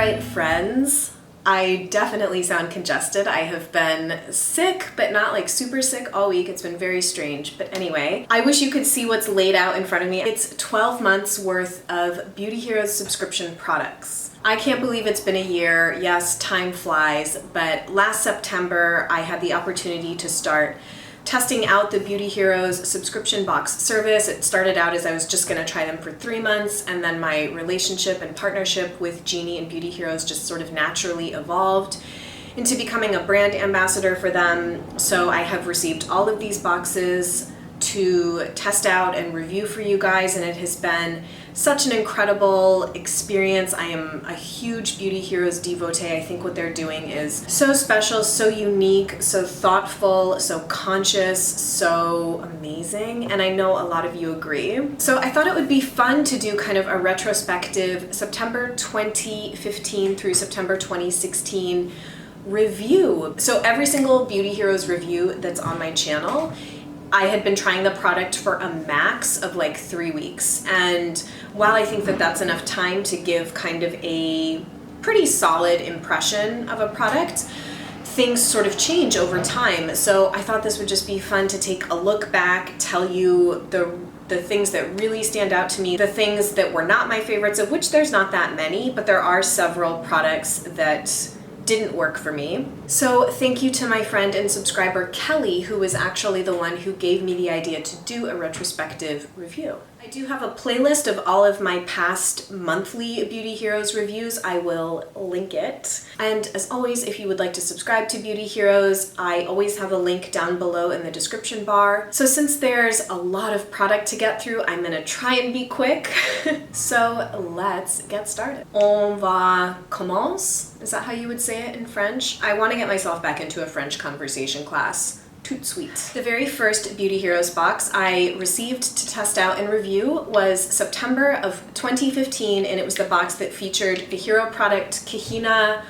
right, friends. I definitely sound congested. I have been sick, but not like super sick all week. It's been very strange. But anyway, I wish you could see what's laid out in front of me. It's 12 months worth of Beauty Heroes subscription products. I can't believe it's been a year. Yes, time flies, but last September I had the opportunity to start testing out the Beauty Heroes subscription box service. It started out as I was just gonna try them for 3 months, and then my relationship and partnership with Jeannie and Beauty Heroes just sort of naturally evolved into becoming a brand ambassador for them. So I have received all of these boxes to test out and review for you guys, and it has been such an incredible experience. I am a huge Beauty Heroes devotee. I think what they're doing is so special, so unique, so thoughtful, so conscious, so amazing, and I know a lot of you agree. So I thought it would be fun to do kind of a retrospective September 2015 through September 2016 review. So every single Beauty Heroes review that's on my channel, I had been trying the product for a max of like 3 weeks. And while I think that that's enough time to give kind of a pretty solid impression of a product, things sort of change over time. So I thought this would just be fun to take a look back, tell you the things that really stand out to me, the things that were not my favorites, of which there's not that many, but there are several products that didn't work for me. So thank you to my friend and subscriber Kelly, who was actually the one who gave me the idea to do a retrospective review. I do have a playlist of all of my past monthly Beauty Heroes reviews. I will link it. And as always, if you would like to subscribe to Beauty Heroes, I always have a link down below in the description bar. So since there's a lot of product to get through, I'm gonna try and be quick. So let's get started. On va commence? Is that how you would say it in French? I want to get myself back into a French conversation class. Tout sweet. The very first Beauty Heroes box I received to test out and review was September of 2015, and it was the box that featured the hero product Coquina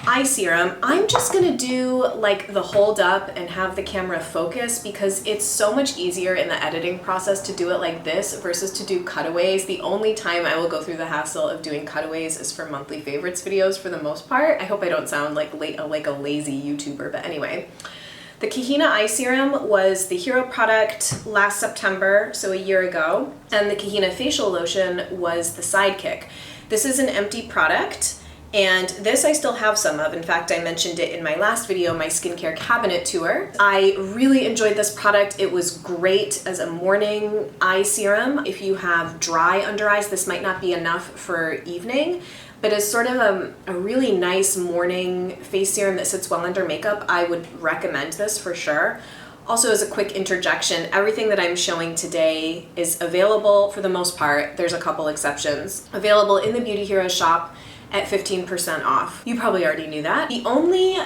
Eye Serum. I'm just gonna do like the hold up and have the camera focus because it's so much easier in the editing process to do it like this versus to do cutaways. The only time I will go through the hassle of doing cutaways is for monthly favorites videos for the most part. I hope I don't sound like a lazy YouTuber, but anyway. The Coquina Eye Serum was the hero product last September, so a year ago, and the Coquina Facial Lotion was the sidekick. This is an empty product, and this I still have some of. In fact, I mentioned it in my last video, my skincare cabinet tour. I really enjoyed this product. It was great as a morning eye serum. If you have dry under eyes, this might not be enough for evening, but as sort of a really nice morning face serum that sits well under makeup, I would recommend this for sure. Also, as a quick interjection, everything that I'm showing today is available for the most part, there's a couple exceptions, available in the Beauty Heroes shop at 15% off. You probably already knew that. The only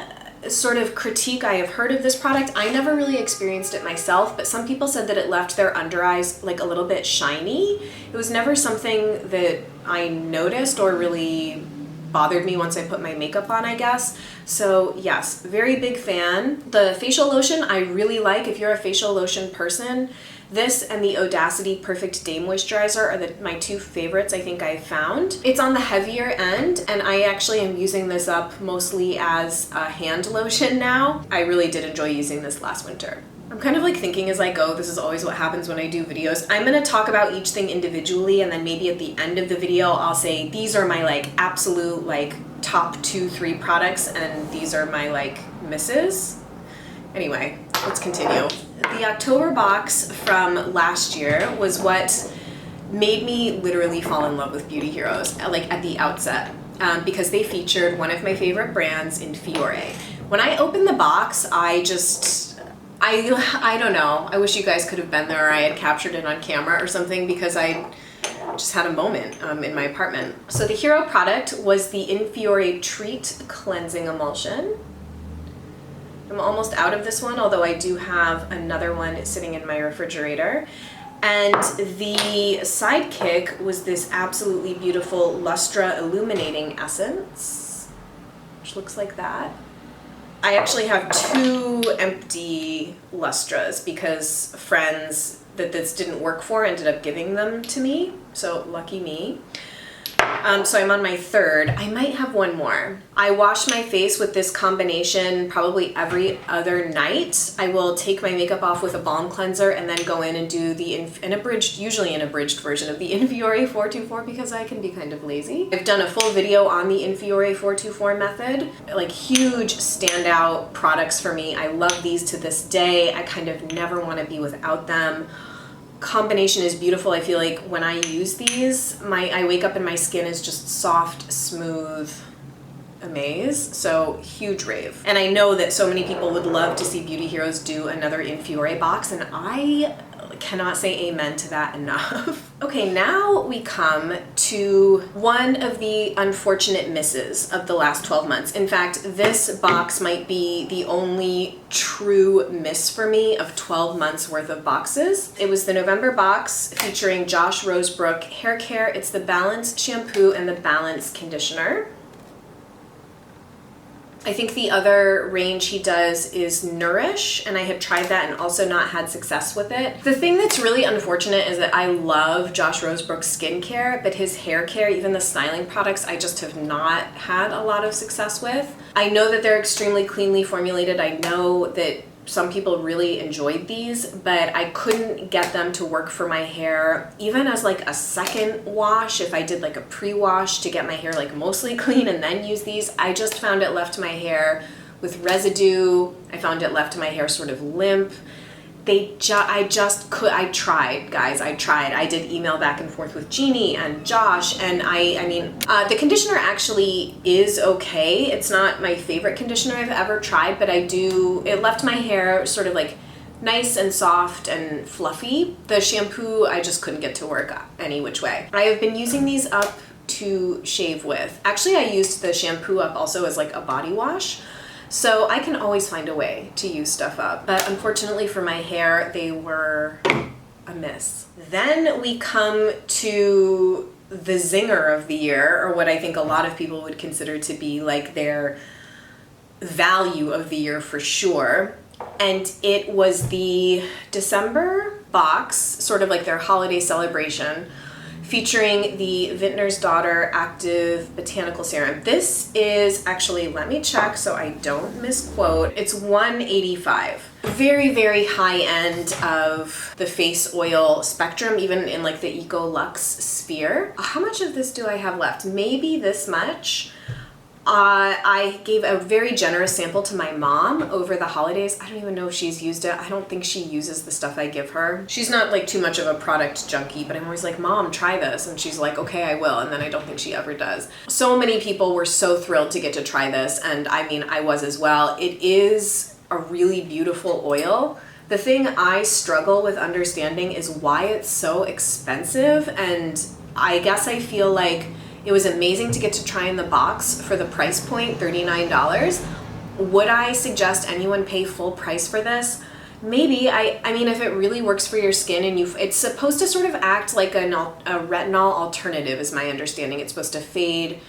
sort of critique I have heard of this product, I never really experienced it myself, but some people said that it left their under eyes like a little bit shiny. It was never something that I noticed or really bothered me once I put my makeup on, I guess. So yes, very big fan. The facial lotion I really like. If you're a facial lotion person, this and the Audacity Perfect Day Moisturizer are my two favorites I think I've found. It's on the heavier end, and I actually am using this up mostly as a hand lotion now. I really did enjoy using this last winter. I'm kind of like thinking as I go, this is always what happens when I do videos. I'm gonna talk about each thing individually, and then maybe at the end of the video, I'll say, these are my like absolute like top 2-3 products, and these are my like misses. Anyway, let's continue. The October box from last year was what made me literally fall in love with Beauty Heroes, like at the outset, because they featured one of my favorite brands in Fiore. When I opened the box, I don't know. I wish you guys could have been there, or I had captured it on camera or something, because I just had a moment in my apartment. So the hero product was the In Fiore Treat Cleansing Emulsion. I'm almost out of this one, although I do have another one sitting in my refrigerator. And the sidekick was this absolutely beautiful Lustra Illuminating Essence, which looks like that. I actually have 2 empty Lustras because friends that this didn't work for ended up giving them to me, so lucky me. So I'm on my third. I might have one more. I wash my face with this combination probably every other night. I will take my makeup off with a balm cleanser and then go in and do the usually an abridged version of the Fiore 424 because I can be kind of lazy. I've done a full video on the Fiore 424 method. Like, huge standout products for me. I love these to this day. I kind of never want to be without them. Combination is beautiful. I feel like when I use these, I wake up and my skin is just soft, smooth, amaze. So huge rave. And I know that so many people would love to see Beauty Heroes do another Fiore box, and I cannot say amen to that enough. Okay, now we come to one of the unfortunate misses of the last 12 months. In fact, this box might be the only true miss for me of 12 months worth of boxes. It was the November box featuring Josh Rosebrook Haircare. It's the Balance Shampoo and the Balance Conditioner. I think the other range he does is Nourish, and I have tried that and also not had success with it. The thing that's really unfortunate is that I love Josh Rosebrook's skincare, but his hair care, even the styling products, I just have not had a lot of success with. I know that they're extremely cleanly formulated. I know that some people really enjoyed these, but I couldn't get them to work for my hair, even as like a second wash. If I did like a pre-wash to get my hair like mostly clean and then use these, I just found it left my hair with residue. I found it left my hair sort of limp. I tried, guys, I tried. I did email back and forth with Jeannie and Josh, and I mean, the conditioner actually is okay. It's not my favorite conditioner I've ever tried, but it left my hair sort of like nice and soft and fluffy. The shampoo, I just couldn't get to work any which way. I have been using these up to shave with. Actually, I used the shampoo up also as like a body wash. So I can always find a way to use stuff up, but unfortunately for my hair, they were a miss. Then we come to the zinger of the year, or what I think a lot of people would consider to be like their value of the year for sure. And it was the December box, sort of like their holiday celebration, featuring the Vintner's Daughter Active Botanical Serum. This is actually, let me check so I don't misquote, it's $185. Very, very high end of the face oil spectrum, even in like the Eco Luxe sphere. How much of this do I have left? Maybe this much. I gave a very generous sample to my mom over the holidays. I don't even know if she's used it. I don't think she uses the stuff I give her. She's not like too much of a product junkie, but I'm always like, Mom, try this. And she's like, okay, I will. And then I don't think she ever does. So many people were so thrilled to get to try this. And I mean, I was as well. It is a really beautiful oil. The thing I struggle with understanding is why it's so expensive. And I guess I feel like it was amazing to get to try in the box for the price point, $39. Would I suggest anyone pay full price for this? Maybe. I mean, if it really works for your skin and it's supposed to sort of act like a retinol alternative is my understanding. It's supposed to fade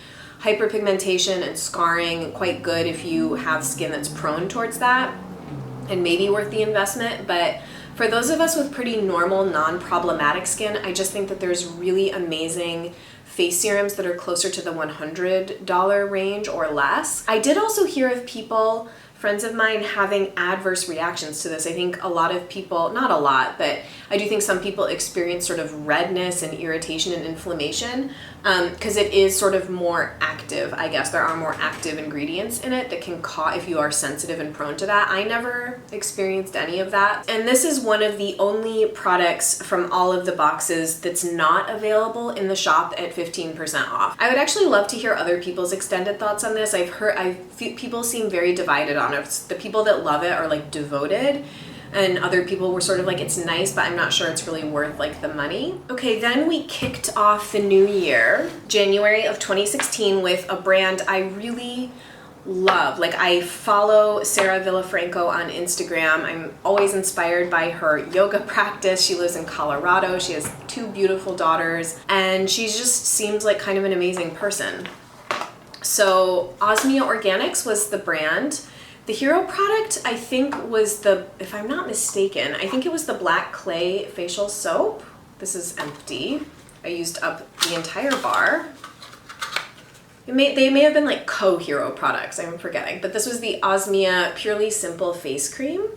hyperpigmentation and scarring, quite good if you have skin that's prone towards that, and maybe worth the investment. But for those of us with pretty normal, non-problematic skin, I just think that there's really amazing face serums that are closer to the $100 range or less. I did also hear of people, friends of mine, having adverse reactions to this. I think a lot of people, not a lot, but I do think some people experience sort of redness and irritation and inflammation because it is sort of more active, I guess. There are more active ingredients in it that can cause, if you are sensitive and prone to that. I never experienced any of that. And this is one of the only products from all of the boxes that's not available in the shop at 15% off. I would actually love to hear other people's extended thoughts on this. People seem very divided on it. The people that love it are like devoted, and other people were sort of like, it's nice, but I'm not sure it's really worth like the money. Okay, then we kicked off the new year, January of 2016, with a brand I really love. Like, I follow Sarah Villafranco on Instagram. I'm always inspired by her yoga practice. She lives in Colorado. She has 2 beautiful daughters, and she just seems like kind of an amazing person. So Osmia Organics was the brand. The hero product, I think, was if I'm not mistaken, I think it was the Black Clay Facial Soap. This is empty. I used up the entire bar. They may have been like co-hero products, I'm forgetting, but this was the Osmia Purely Simple Face Cream.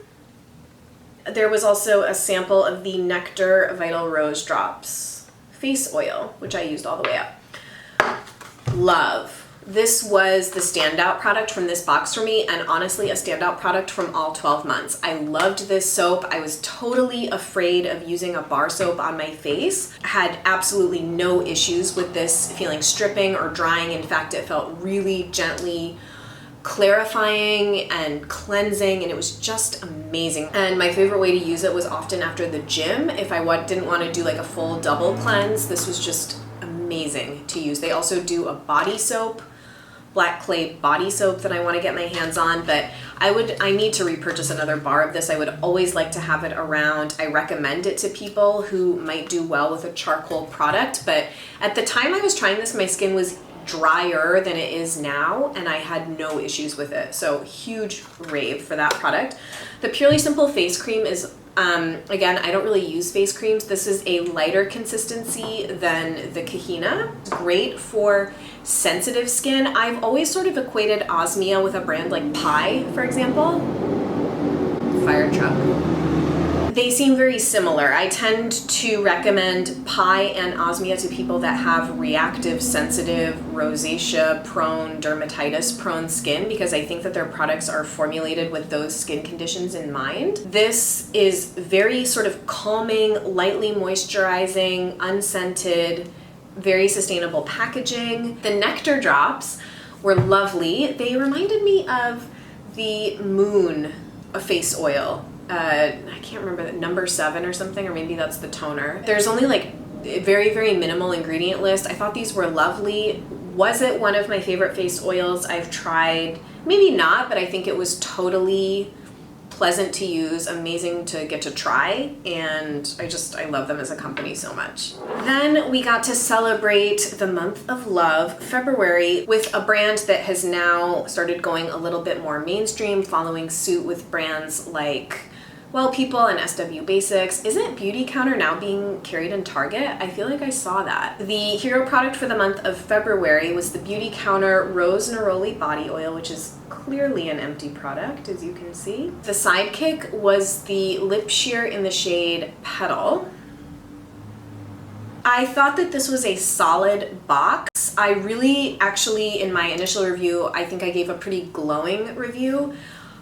There was also a sample of the Nectar Vital Rose Drops Face Oil, which I used all the way up. Love. This was the standout product from this box for me, and honestly a standout product from all 12 months. I loved this soap. I was totally afraid of using a bar soap on my face. I had absolutely no issues with this feeling stripping or drying. In fact, it felt really gently clarifying and cleansing, and it was just amazing. And my favorite way to use it was often after the gym. If I didn't want to do like a full double cleanse, this was just amazing to use. They also do a body soap, black clay body soap that I want to get my hands on, but I need to repurchase another bar of this. I would always like to have it around. I recommend it to people who might do well with a charcoal product, but at the time I was trying this, my skin was drier than it is now, and I had no issues with it. So huge rave for that product. The Purely Simple Face Cream is, again, I don't really use face creams. This is a lighter consistency than the Coquina. Great for sensitive skin. I've always sort of equated Osmia with a brand like Pi, for example. Fire truck. They seem very similar. I tend to recommend Pi and Osmia to people that have reactive, sensitive, rosacea prone, dermatitis prone skin, because I think that their products are formulated with those skin conditions in mind. This is very sort of calming, lightly moisturizing, unscented, very sustainable packaging. The Nectar Drops were lovely. They reminded me of the Moon face oil. I can't remember, number 7 or something, or maybe that's the toner. There's only like a very, very minimal ingredient list. I thought these were lovely. Was it one of my favorite face oils I've tried? Maybe not, but I think it was totally pleasant to use, amazing to get to try, and I love them as a company so much. Then we got to celebrate the month of love, February, with a brand that has now started going a little bit more mainstream, following suit with brands like Well People and SW Basics. Isn't Beauty Counter now being carried in Target? I feel like I saw that. The hero product for the month of February was the Beauty Counter Rose Neroli Body Oil, which is clearly an empty product, as you can see. The sidekick was the Lip Sheer in the shade Petal. I thought that this was a solid box. I really, actually, in my initial review, I think I gave a pretty glowing review.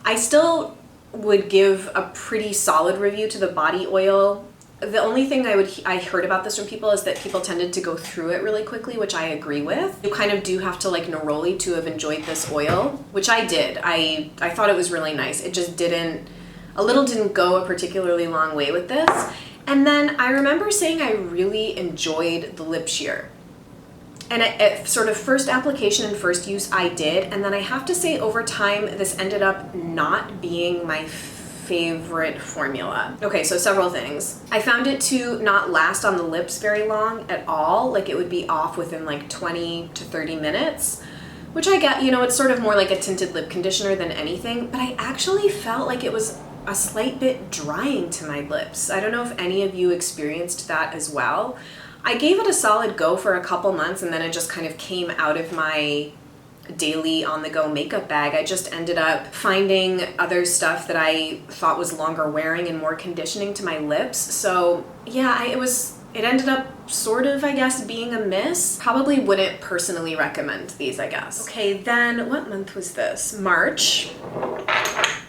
I still would give a pretty solid review to the body oil. The only thing I heard about this from people is that people tended to go through it really quickly, which I agree with. You kind of do have to like neroli to have enjoyed this oil, which I did. I thought it was really nice. It just didn't go a particularly long way with this. And then I remember saying I really enjoyed the Lip Sheer. And at sort of first application and first use, I did. And then I have to say over time, this ended up not being my favorite formula. Okay, so several things. I found it to not last on the lips very long at all. Like it would be off within like 20 to 30 minutes, which I get, it's sort of more like a tinted lip conditioner than anything, but I actually felt like it was a slight bit drying to my lips. I don't know if any of you experienced that as well. I gave it a solid go for a couple months, and then it just kind of came out of my daily on-the-go makeup bag. I just ended up finding other stuff that I thought was longer wearing and more conditioning to my lips. So yeah, it ended up sort of, I guess, being a miss. Probably wouldn't personally recommend these, I guess. Okay, then what month was this? March.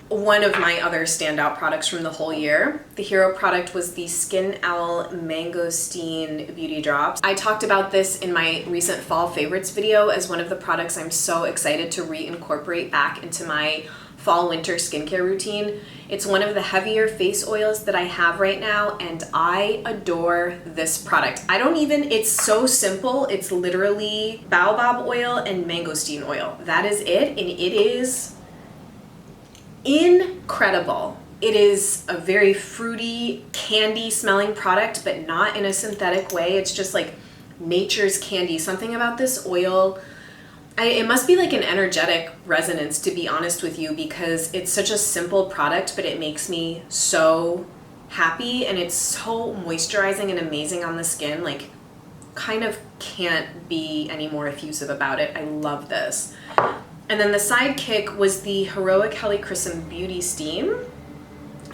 One of my other standout products from the whole year. The hero product was the Skin Owl Mangosteen Beauty Drops. I talked about this in my recent fall favorites video as one of the products I'm so excited to reincorporate back into my fall winter skincare routine. It's one of the heavier face oils that I have right now, and I adore this product. It's so simple. It's literally baobab oil and mangosteen oil. That is it, and it is incredible. It is a very fruity, candy smelling product, but not in a synthetic way. It's just like nature's candy. Something about this oil, it must be like an energetic resonance, to be honest with you, because it's such a simple product, but it makes me so happy, and it's so moisturizing and amazing on the skin, like kind of can't be any more effusive about it. I love this. And then the sidekick was the Heroic Helichrysum Beauty Steam.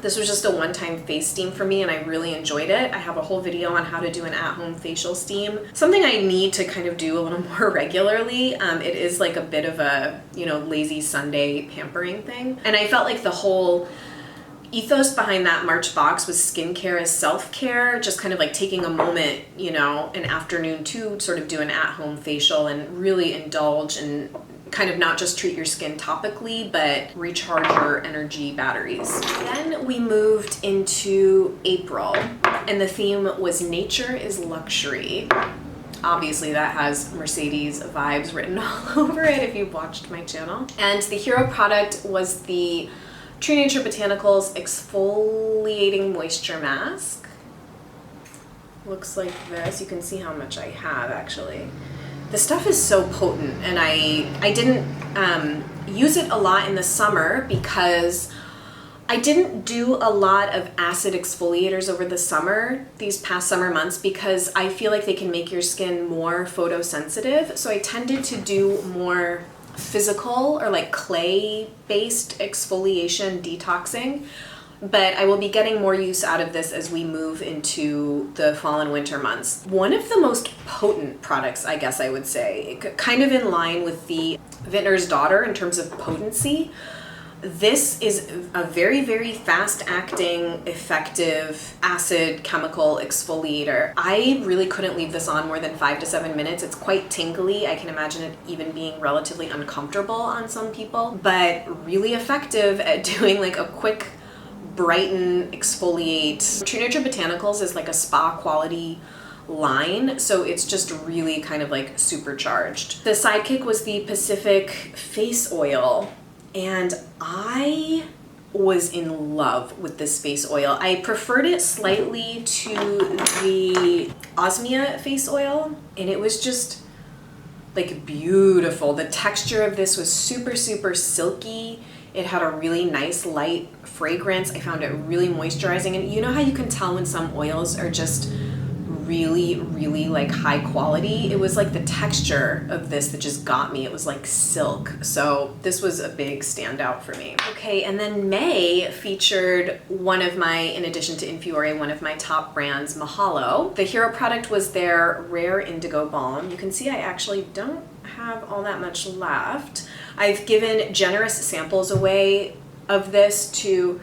This was just a one-time face steam for me and I really enjoyed it. I have a whole video on how to do an at-home facial steam. Something I need to kind of do a little more regularly. It is like a bit of a, you know, lazy Sunday pampering thing. And I felt like the whole ethos behind that March box was skincare as self-care, just kind of like taking a moment, you know, an afternoon to sort of do an at-home facial and really indulge and kind of not just treat your skin topically, but recharge your energy batteries. Then we moved into April, and the theme was Nature is Luxury. Obviously that has Mercedes vibes written all over it if you've watched my channel. And the hero product was the True Nature Botanicals Exfoliating Moisture Mask. Looks like this. You can see how much I have actually. The stuff is so potent, and I didn't use it a lot in the summer because I didn't do a lot of acid exfoliators over the summer, these past summer months, because I feel like they can make your skin more photosensitive. So I tended to do more physical or like clay-based exfoliation detoxing. But I will be getting more use out of this as we move into the fall and winter months. One of the most potent products, I guess I would say, kind of in line with the Vintner's Daughter in terms of potency. This is a very, very fast-acting, effective acid chemical exfoliator. I really couldn't leave this on more than 5 to 7 minutes. It's quite tingly. I can imagine it even being relatively uncomfortable on some people, but really effective at doing like a quick brighten, exfoliate. True Nature Botanicals is like a spa quality line, so it's just really kind of like supercharged. The sidekick was the Pacific Face Oil, and I was in love with this face oil. I preferred it slightly to the Osmia face oil, and it was just like beautiful. The texture of this was super, super silky. It had a really nice light fragrance. I found it really moisturizing. And you know how you can tell when some oils are just really, really like high quality? It was like the texture of this that just got me. It was like silk. So this was a big standout for me. Okay, and then May featured one of my, in addition to Fiore, one of my top brands, Mahalo. The hero product was their Rare Indigo Balm. You can see I actually don't have all that much left. I've given generous samples away of this to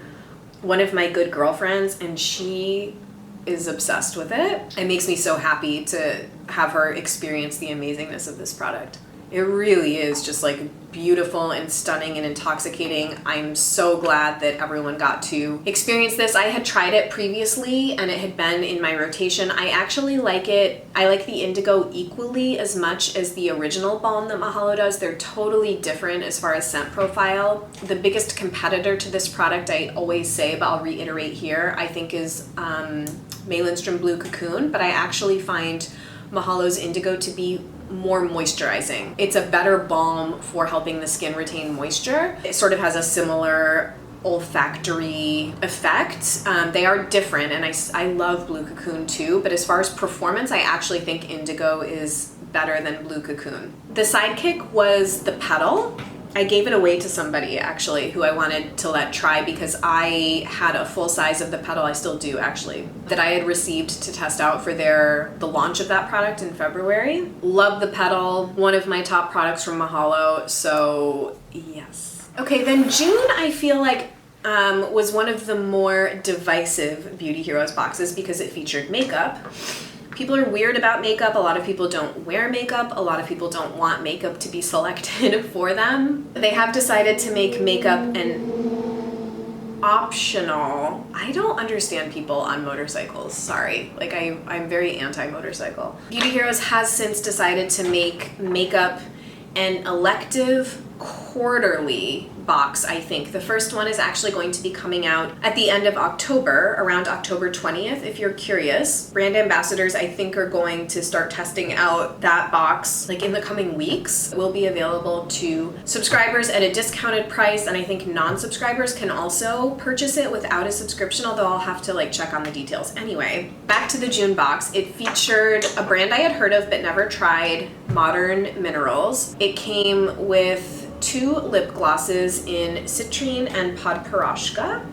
one of my good girlfriends, and she is obsessed with it. It makes me so happy to have her experience the amazingness of this product. It really is just like beautiful and stunning and intoxicating. I'm so glad that everyone got to experience this. I had tried it previously and it had been in my rotation. I actually like it. I like the Indigo equally as much as the original balm that Mahalo does. They're totally different as far as scent profile. The biggest competitor to this product, I always say, but I'll reiterate here, I think is May Lindstrom Blue Cocoon, but I actually find Mahalo's Indigo to be more moisturizing. It's a better balm for helping the skin retain moisture. It sort of has a similar olfactory effect. They are different, and I love Blue Cocoon too, but as far as performance, I actually think Indigo is better than Blue Cocoon. The sidekick was the Petal. I gave it away to somebody actually who I wanted to let try because I had a full size of the Petal, I still do actually, that I had received to test out for the launch of that product in February. Love the Petal, one of my top products from Mahalo, so yes. Okay, then June I feel like was one of the more divisive Beauty Heroes boxes because it featured makeup. People are weird about makeup. A lot of people don't wear makeup. A lot of people don't want makeup to be selected for them. They have decided to make makeup an optional. I don't understand people on motorcycles, sorry. Like I'm very anti-motorcycle. Beauty Heroes has since decided to make makeup an elective quarterly box, I think. The first one is actually going to be coming out at the end of October, around October 20th, if you're curious. Brand ambassadors, I think, are going to start testing out that box like in the coming weeks. It will be available to subscribers at a discounted price, and I think non-subscribers can also purchase it without a subscription, although I'll have to like check on the details. Anyway, back to the June box. It featured a brand I had heard of but never tried, Modern Minerals. It came with 2 lip glosses in Citrine and Podporozhka,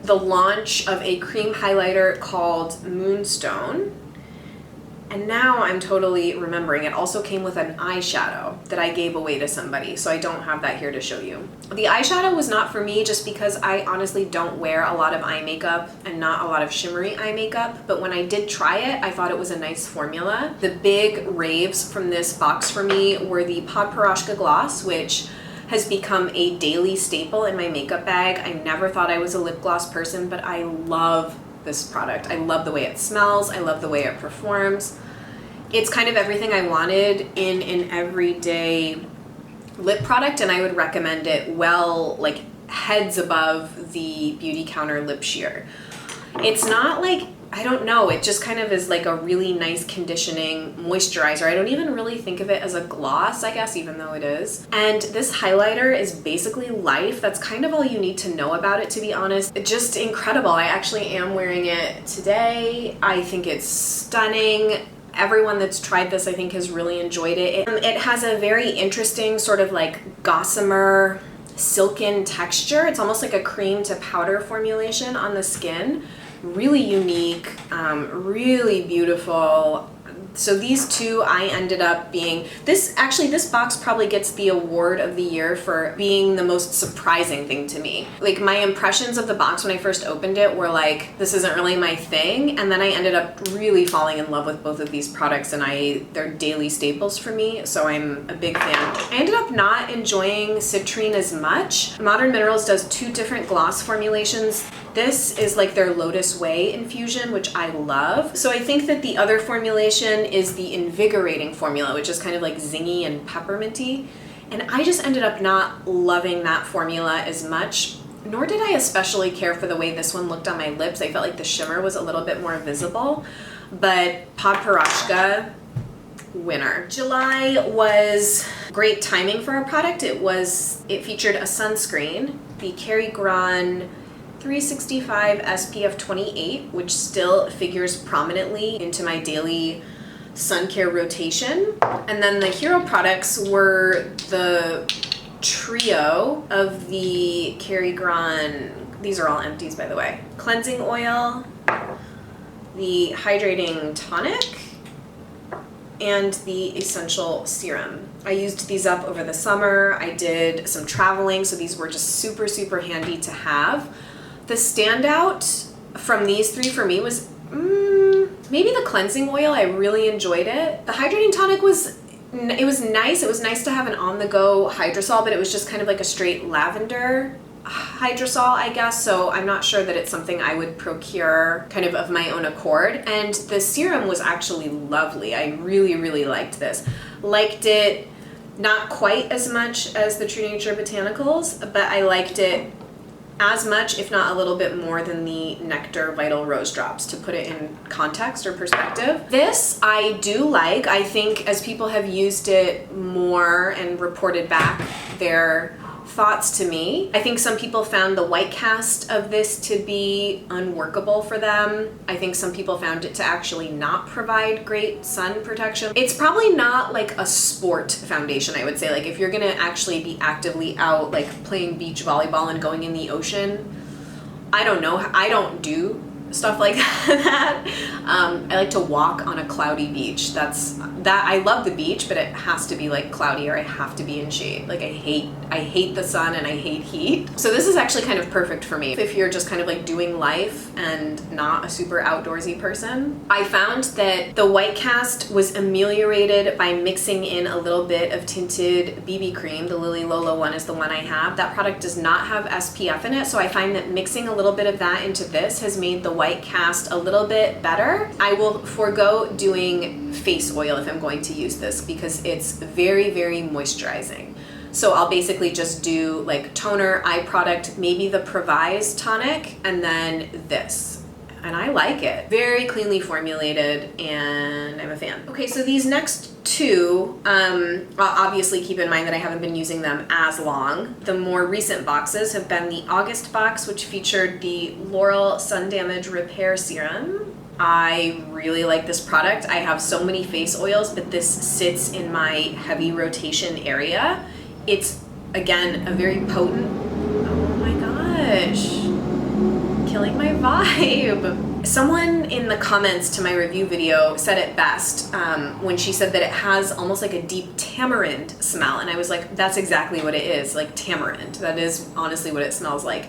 the launch of a cream highlighter called Moonstone, and now I'm totally remembering it also came with an eyeshadow that I gave away to somebody, so I don't have that here to show you. The eyeshadow was not for me just because I honestly don't wear a lot of eye makeup and not a lot of shimmery eye makeup, but when I did try it, I thought it was a nice formula. The big raves from this box for me were the Podporozhka gloss, which has become a daily staple in my makeup bag. I never thought I was a lip gloss person, but I love this product. I love the way it smells. I love the way it performs. It's kind of everything I wanted in an everyday lip product, and I would recommend it well, like heads above the Beautycounter lip sheer. It's not like, I don't know, it just kind of is like a really nice conditioning moisturizer. I don't even really think of it as a gloss, I guess, even though it is. And this highlighter is basically life. That's kind of all you need to know about it, to be honest. Just incredible. I actually am wearing it today. I think it's stunning. Everyone that's tried this, I think, has really enjoyed it. It has a very interesting sort of like gossamer, silken texture. It's almost like a cream to powder formulation on the skin. Really unique, really beautiful. So these two, I ended up being, this box probably gets the award of the year for being the most surprising thing to me. Like my impressions of the box when I first opened it were like, this isn't really my thing. And then I ended up really falling in love with both of these products, and they're daily staples for me. So I'm a big fan. I ended up not enjoying Citrine as much. Modern Minerals does 2 different gloss formulations. This is like their Lotus Way infusion, which I love. So I think that the other formulation is the Invigorating formula, which is kind of like zingy and pepperminty. And I just ended up not loving that formula as much, nor did I especially care for the way this one looked on my lips. I felt like the shimmer was a little bit more visible, but Podporozhka, winner. July was great timing for a product. It featured a sunscreen, the Kerry-Gron 365 SPF 28, which still figures prominently into my daily sun care rotation. And then the hero products were the trio of the Kerry-Gron, these are all empties by the way, cleansing oil, the hydrating tonic, and the essential serum. I used these up over the summer. I did some traveling, so these were just super, super handy to have. The standout from these 3 for me was maybe the cleansing oil. I really enjoyed it. The hydrating tonic was nice. It was nice to have an on-the-go hydrosol, but it was just kind of like a straight lavender hydrosol, I guess, so I'm not sure that it's something I would procure kind of my own accord. And the serum was actually lovely. I really, really liked this. Liked it not quite as much as the True Nature Botanicals, but I liked it as much, if not a little bit more, than the Nectar Vital Rose Drops, to put it in context or perspective. This I do like. I think as people have used it more and reported back their thoughts to me, I think some people found the white cast of this to be unworkable for them. I think some people found it to actually not provide great sun protection. It's probably not like a sport foundation, I would say. Like if you're gonna actually be actively out like playing beach volleyball and going in the ocean, I don't know, I don't do stuff like that. I like to walk on a cloudy beach. I love the beach, but it has to be like cloudy or I have to be in shade. Like I hate the sun and I hate heat. So this is actually kind of perfect for me if you're just kind of like doing life and not a super outdoorsy person. I found that the white cast was ameliorated by mixing in a little bit of tinted BB cream. The Lily Lolo one is the one I have. That product does not have SPF in it, so I find that mixing a little bit of that into this has made the white cast a little bit better. I will forego doing face oil if I'm going to use this because it's very, very moisturizing. So I'll basically just do like toner, eye product, maybe the Provise tonic, and then this. And I like it. Very cleanly formulated, and I'm a fan. Okay, so these next two, obviously keep in mind that I haven't been using them as long. The more recent boxes have been the August box, which featured the Laurel Sun Damage Repair Serum. I really like this product. I have so many face oils, but this sits in my heavy rotation area. It's, again, a very potent, oh my gosh, killing my vibe. Someone in the comments to my review video said it best when she said that it has almost like a deep tamarind smell, and I was like, that's exactly what it is, like tamarind. That is honestly what it smells like.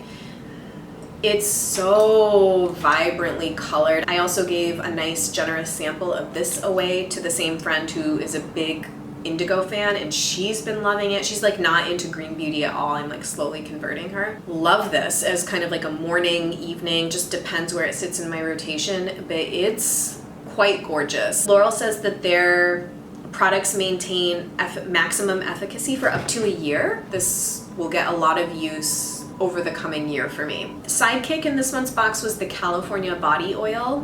It's so vibrantly colored. I also gave a nice generous sample of this away to the same friend who is a big Indigo fan, and she's been loving it. She's like not into green beauty at all. I'm like slowly converting her. Love this as kind of like a morning, evening, just depends where it sits in my rotation, but it's quite gorgeous. Laurel says that their products maintain maximum efficacy for up to a year. This will get a lot of use over the coming year for me. Sidekick in this month's box was the California Body Oil,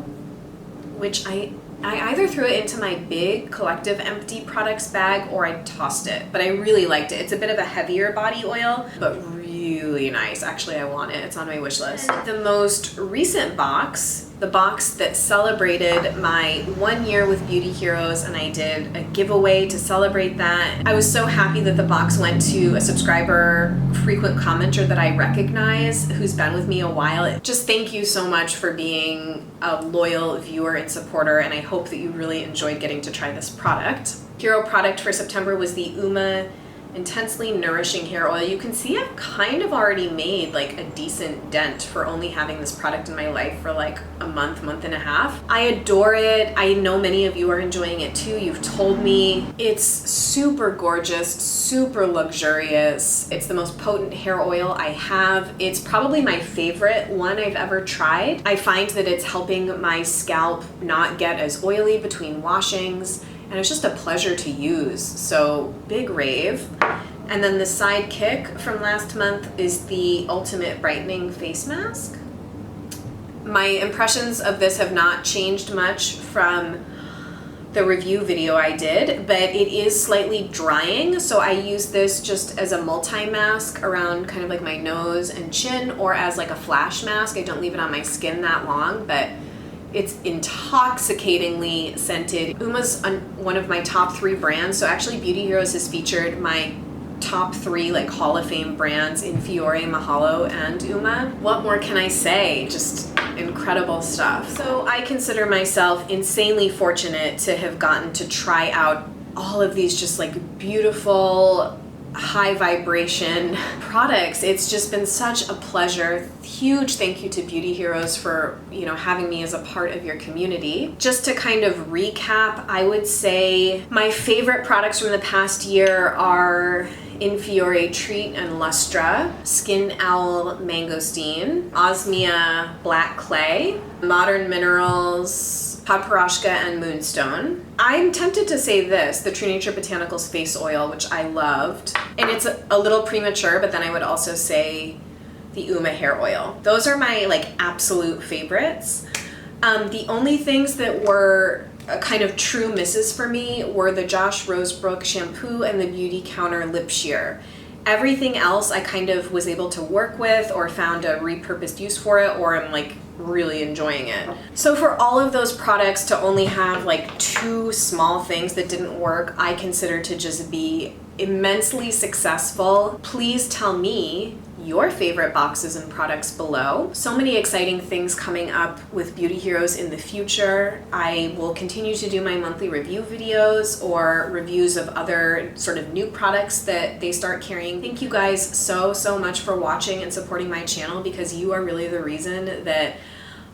which I either threw it into my big collective empty products bag or I tossed it, but I really liked it. It's a bit of a heavier body oil, but really nice. Actually, I want it. It's on my wish list. The most recent box, the box that celebrated my 1 year with Beauty Heroes, and I did a giveaway to celebrate that. I was so happy that the box went to a subscriber, frequent commenter that I recognize, who's been with me a while. Just thank you so much for being a loyal viewer and supporter, and I hope that you really enjoyed getting to try this product. Hero product for September was the Intensely Nourishing Hair Oil. You can see I've kind of already made like a decent dent for only having this product in my life for like a month and a half. I adore it. I know many of you are enjoying it too. You've told me. It's super gorgeous, super luxurious. It's the most potent hair oil I have. It's probably my favorite one I've ever tried. I find that it's helping my scalp not get as oily between washings, and it's just a pleasure to use, so big rave. And then the Sidekick from last month is the Ultimate Brightening Face Mask. My impressions of this have not changed much from the review video I did, but it is slightly drying, so I use this just as a multi-mask around kind of like my nose and chin, or as like a flash mask. I don't leave it on my skin that long, but it's intoxicatingly scented. Uma's one of my top 3 brands, so actually Beauty Heroes has featured my top 3 like Hall of Fame brands in Fiore, Mahalo, and Uma. What more can I say? Just incredible stuff. So I consider myself insanely fortunate to have gotten to try out all of these just like beautiful, high vibration products. It's just been such a pleasure. Huge thank you to Beauty Heroes for, having me as a part of your community. Just to kind of recap, I would say my favorite products from the past year are In Fiore Treat and Lustra, Skin Owl Mangosteen, Osmia Black Clay, Modern Minerals, Podporashka, and Moonstone. I'm tempted to say this, the True Nature Botanicals face oil, which I loved. And it's a little premature, but then I would also say the Uma hair oil. Those are my like absolute favorites. The only things that were kind of true misses for me were the Josh Rosebrook shampoo and the Beauty Counter lip sheer. Everything else I kind of was able to work with or found a repurposed use for it, or I'm like really enjoying it. So for all of those products to only have like 2 small things that didn't work, I consider to just be immensely successful. Please tell me your favorite boxes and products below. So many exciting things coming up with Beauty Heroes in the future. I will continue to do my monthly review videos or reviews of other sort of new products that they start carrying. Thank you guys so much for watching and supporting my channel, because you are really the reason that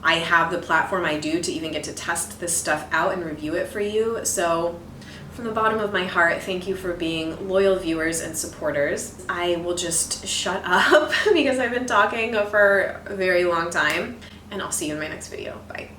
I have the platform I do to even get to test this stuff out and review it for you. So from the bottom of my heart, thank you for being loyal viewers and supporters. I will just shut up because I've been talking for a very long time, and I'll see you in my next video. Bye.